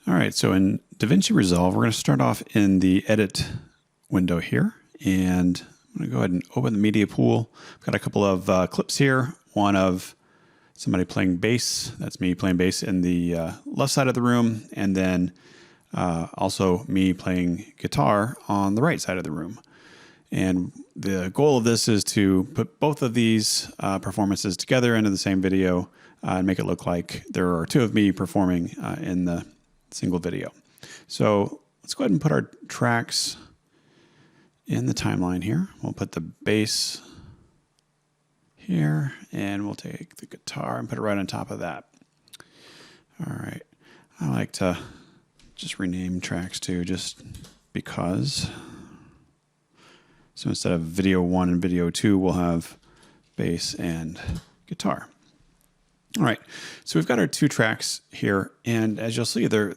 All right, so in DaVinci Resolve, we're going to start off in the Edit window here, and I'm going to go ahead and open the media pool. I've got a couple of clips here, one of somebody playing bass, that's me playing bass in the left side of the room, and then also me playing guitar on the right side of the room. And the goal of this is to put both of these performances together into the same video and make it look like there are two of me performing in the single video. So let's go ahead and put our tracks in the timeline here. We'll put the bass here, and we'll take the guitar and put it right on top of that. All right. I like to just rename tracks too, just because. So instead of video 1 and video 2, we'll have bass and guitar. All right, so we've got our two tracks here, and as you'll see, they're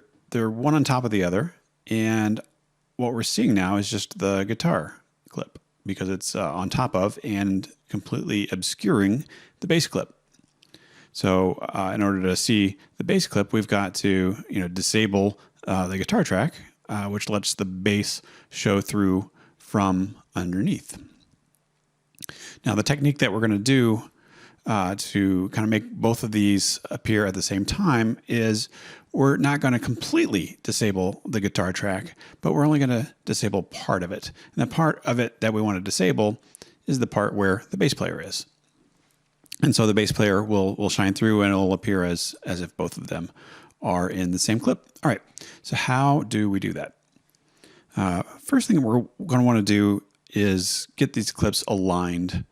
one on top of the other, and what we're seeing now is just the guitar clip because it's on top of and completely obscuring the bass clip. So in order to see the bass clip, we've got to disable the guitar track, which lets the bass show through from underneath. Now, the technique that we're going to do to kind of make both of these appear at the same time is we're not going to completely disable the guitar track, but we're only going to disable part of it. And the part of it that we want to disable is the part where the bass player is. And so the bass player will shine through and it'll appear as if both of them are in the same clip. All right, so how do we do that? First thing we're going to want to do is get these clips aligned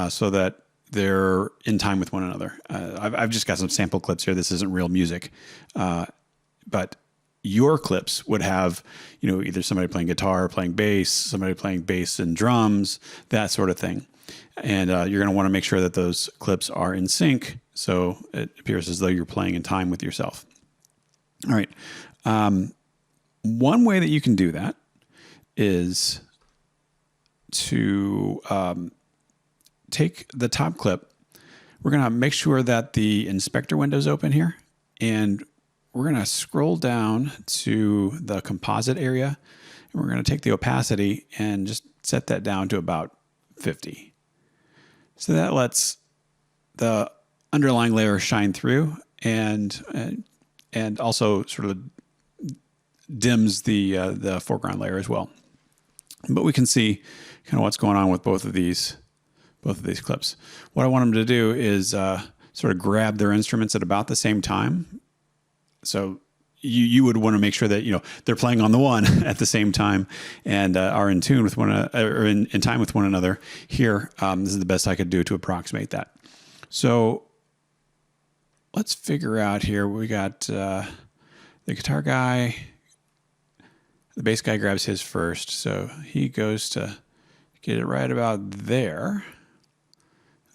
so that they're in time with one another. I've just got some sample clips here. This isn't real music, but your clips would have, either somebody playing guitar, playing bass, somebody playing bass and drums, that sort of thing. And you're going to want to make sure that those clips are in sync so it appears as though you're playing in time with yourself. All right. One way that you can do that is to take the top clip. We're going to make sure that the inspector window is open here, and we're going to scroll down to the composite area, and we're going to take the opacity and just set that down to about 50. So that lets the underlying layer shine through and also sort of dims the foreground layer as well. But we can see kind of what's going on with both of these clips. What I want them to do is sort of grab their instruments at about the same time. So you would want to make sure that they're playing on the one at the same time and are in tune with one or in time with one another. Here, this is the best I could do to approximate that. So let's figure out here. We got the guitar guy. The bass guy grabs his first, so he goes to get it right about there.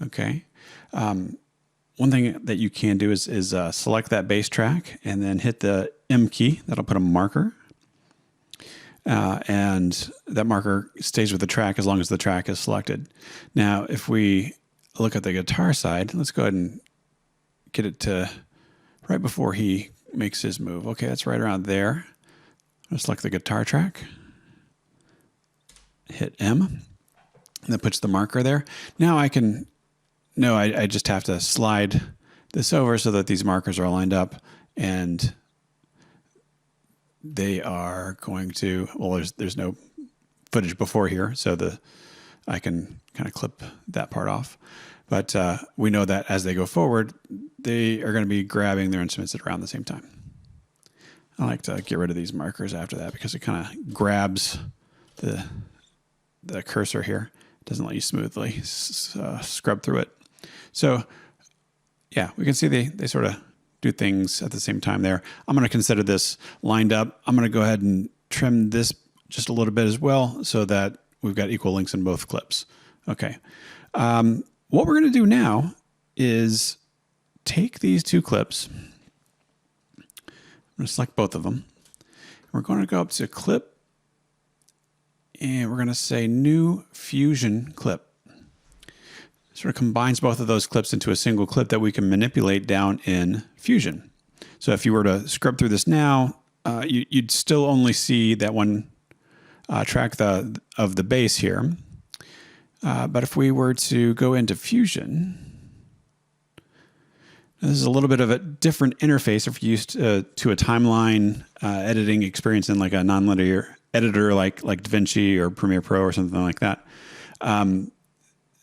Okay. One thing that you can do is select that bass track and then hit the M key. That'll put a marker. And that marker stays with the track as long as the track is selected. Now, if we look at the guitar side, let's go ahead and get it to right before he makes his move. Okay, that's right around there. I'll select the guitar track, hit M, and that puts the marker there. Now I just have to slide this over so that these markers are lined up, and they are going to, well, there's no footage before here, so I can kind of clip that part off. But we know that as they go forward, they are going to be grabbing their instruments at around the same time. I like to get rid of these markers after that because it kind of grabs the cursor here. It doesn't let you smoothly scrub through it. So yeah, we can see they sort of do things at the same time there. I'm going to consider this lined up. I'm going to go ahead and trim this just a little bit as well so that we've got equal lengths in both clips. Okay. What we're going to do now is take these two clips. I'm going to select both of them. We're going to go up to clip, and we're going to say new fusion clip. Sort of combines both of those clips into a single clip that we can manipulate down in Fusion. So if you were to scrub through this now, you'd still only see that one track of the bass here. But if we were to go into Fusion, this is a little bit of a different interface if you're used to a timeline editing experience in like a nonlinear editor like DaVinci or Premiere Pro or something like that.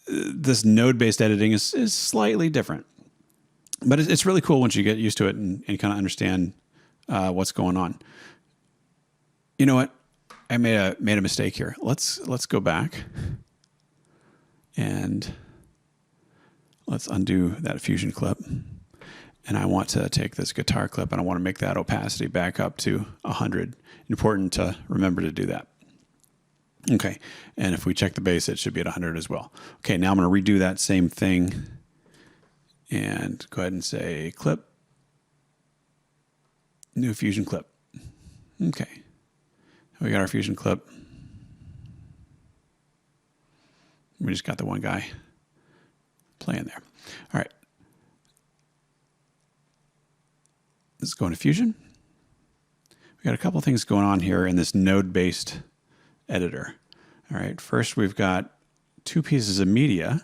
This node-based editing is slightly different. But it's really cool once you get used to it and kind of understand what's going on. You know what? I made a mistake here. Let's go back and let's undo that Fusion clip. And I want to take this guitar clip and I want to make that opacity back up to 100. Important to remember to do that. Okay, and if we check the bass, it should be at 100 as well. Okay, now I'm going to redo that same thing and go ahead and say clip, new Fusion clip. Okay, we got our Fusion clip. We just got the one guy playing there. All right. Let's go into Fusion. We got a couple things going on here in this node-based editor. All right. First, we've got two pieces of media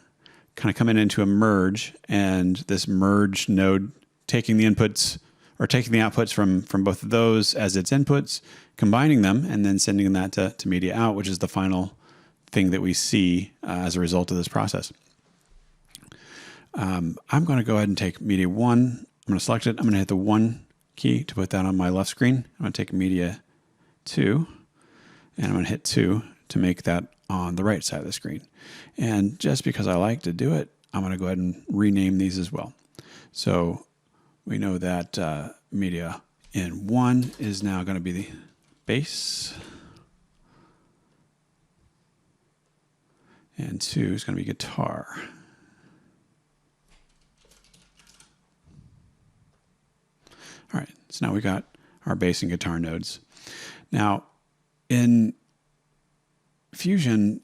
kind of coming into a merge, and this merge node taking the inputs or taking the outputs from both of those as its inputs, combining them, and then sending that to media out, which is the final thing that we see as a result of this process. I'm going to go ahead and take media 1. I'm going to select it. I'm going to hit the 1 key to put that on my left screen. I'm going to take media 2, and I'm going to hit 2 to make that on the right side of the screen. And just because I like to do it, I'm going to go ahead and rename these as well. So we know that media in 1 is now going to be the bass, and 2 is going to be guitar. All right, so now we got our bass and guitar nodes. Now, in Fusion,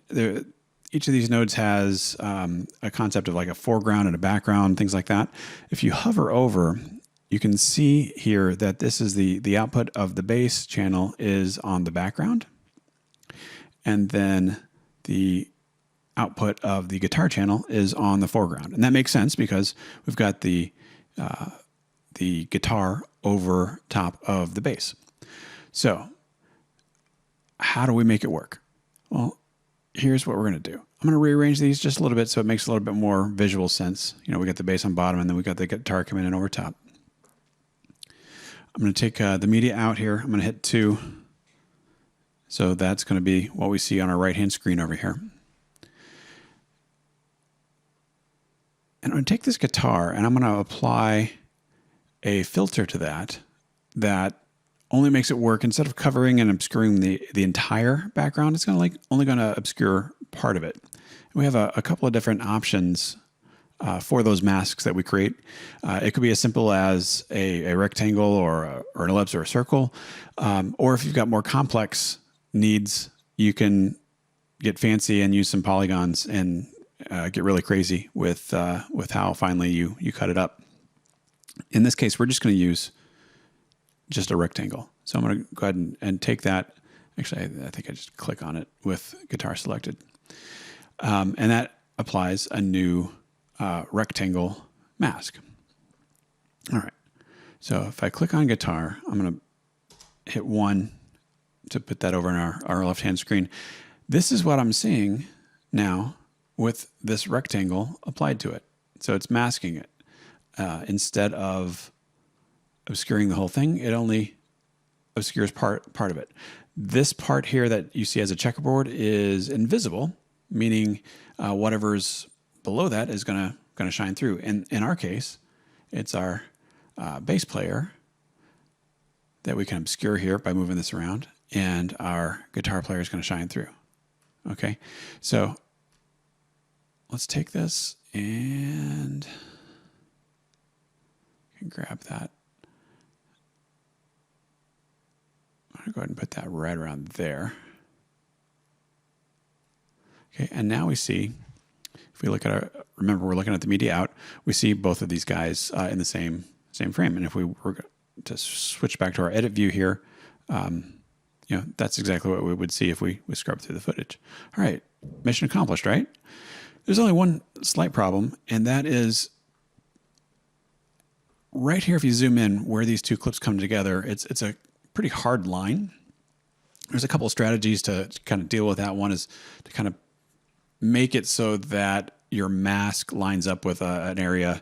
each of these nodes has a concept of like a foreground and a background, things like that. If you hover over, you can see here that this is the output of the bass channel is on the background, and then the output of the guitar channel is on the foreground. And that makes sense because we've got the guitar over top of the bass. So how do we make it work? Well, here's what we're going to do. I'm going to rearrange these just a little bit so it makes a little bit more visual sense. You know, we got the bass on bottom and then we got the guitar coming in over top. I'm going to take the media out here. I'm going to hit 2. So that's going to be what we see on our right-hand screen over here. And I'm going to take this guitar and I'm going to apply a filter to that only makes it work. Instead of covering and obscuring the entire background, it's only going to obscure part of it. And we have a couple of different options for those masks that we create. It could be as simple as a rectangle or an ellipse or a circle. Or if you've got more complex needs, you can get fancy and use some polygons and get really crazy with how finely you cut it up. In this case, we're just going to use just a rectangle. So I'm going to go ahead and take that. Actually, I think I just click on it with guitar selected. And that applies a new rectangle mask. All right. So if I click on guitar, I'm going to hit 1 to put that over in our left-hand screen. This is what I'm seeing now with this rectangle applied to it. So it's masking it. Instead of obscuring the whole thing, it only obscures part of it. This part here that you see as a checkerboard is invisible, meaning whatever's below that is going to shine through. And in our case, it's our bass player that we can obscure here by moving this around, and our guitar player is going to shine through. Okay, so let's take this and grab that. I'm going to go ahead and put that right around there. Okay, and now we see, if we look at remember we're looking at the media out, we see both of these guys in the same frame. And if we were to switch back to our edit view here, that's exactly what we would see if we scrub through the footage. All right, mission accomplished, right? There's only one slight problem, and that is right here. If you zoom in where these two clips come together, it's a pretty hard line. There's a couple of strategies to kind of deal with that. One is to kind of make it so that your mask lines up with an area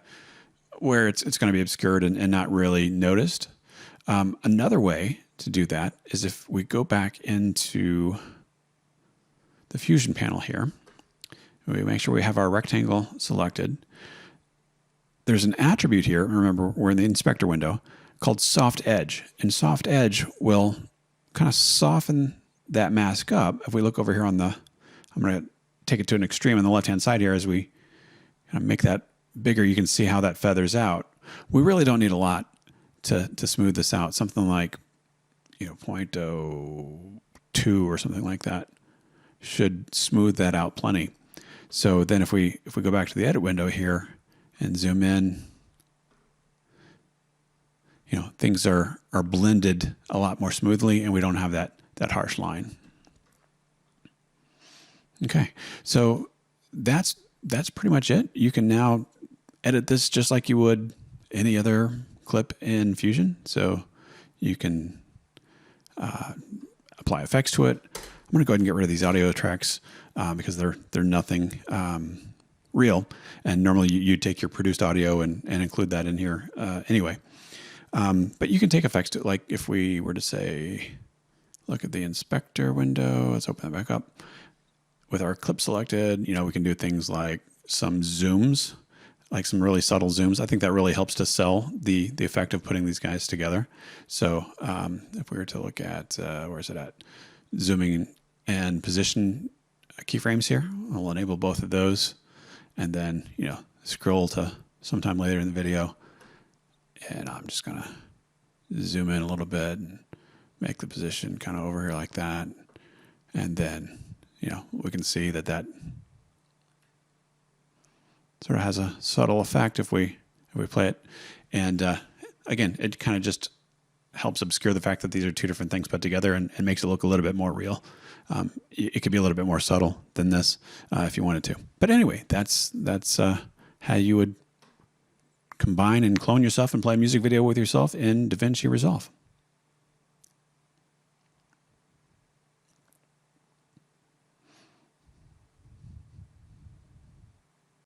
where it's going to be obscured and not really noticed. Another way to do that is if we go back into the Fusion panel here, we make sure we have our rectangle selected. There's an attribute here, remember we're in the inspector window, called soft edge. And soft edge will kind of soften that mask up. If we look over here on the, I'm going to take it to an extreme on the left-hand side here as we kind of make that bigger, you can see how that feathers out. We really don't need a lot to smooth this out. Something like, 0.02 or something like that should smooth that out plenty. So then if we go back to the edit window here and zoom in, things are blended a lot more smoothly and we don't have that harsh line. Okay, so that's pretty much it. You can now edit this just like you would any other clip in Fusion. So you can apply effects to it. I'm going to go ahead and get rid of these audio tracks because they're nothing real. And normally you take your produced audio and include that in here anyway. But you can take effects to it. Like if we were to say, look at the inspector window, let's open that back up. With our clip selected, we can do things like some zooms, like some really subtle zooms. I think that really helps to sell the effect of putting these guys together. So if we were to look at, where is it at? Zooming and position keyframes here, I'll enable both of those. And then, scroll to sometime later in the video. And I'm just going to zoom in a little bit and make the position kind of over here like that. And then, we can see that sort of has a subtle effect if we play it. And again, it kind of just helps obscure the fact that these are two different things put together and makes it look a little bit more real. It could be a little bit more subtle than this if you wanted to. But anyway, that's how you would combine and clone yourself and play a music video with yourself in DaVinci Resolve.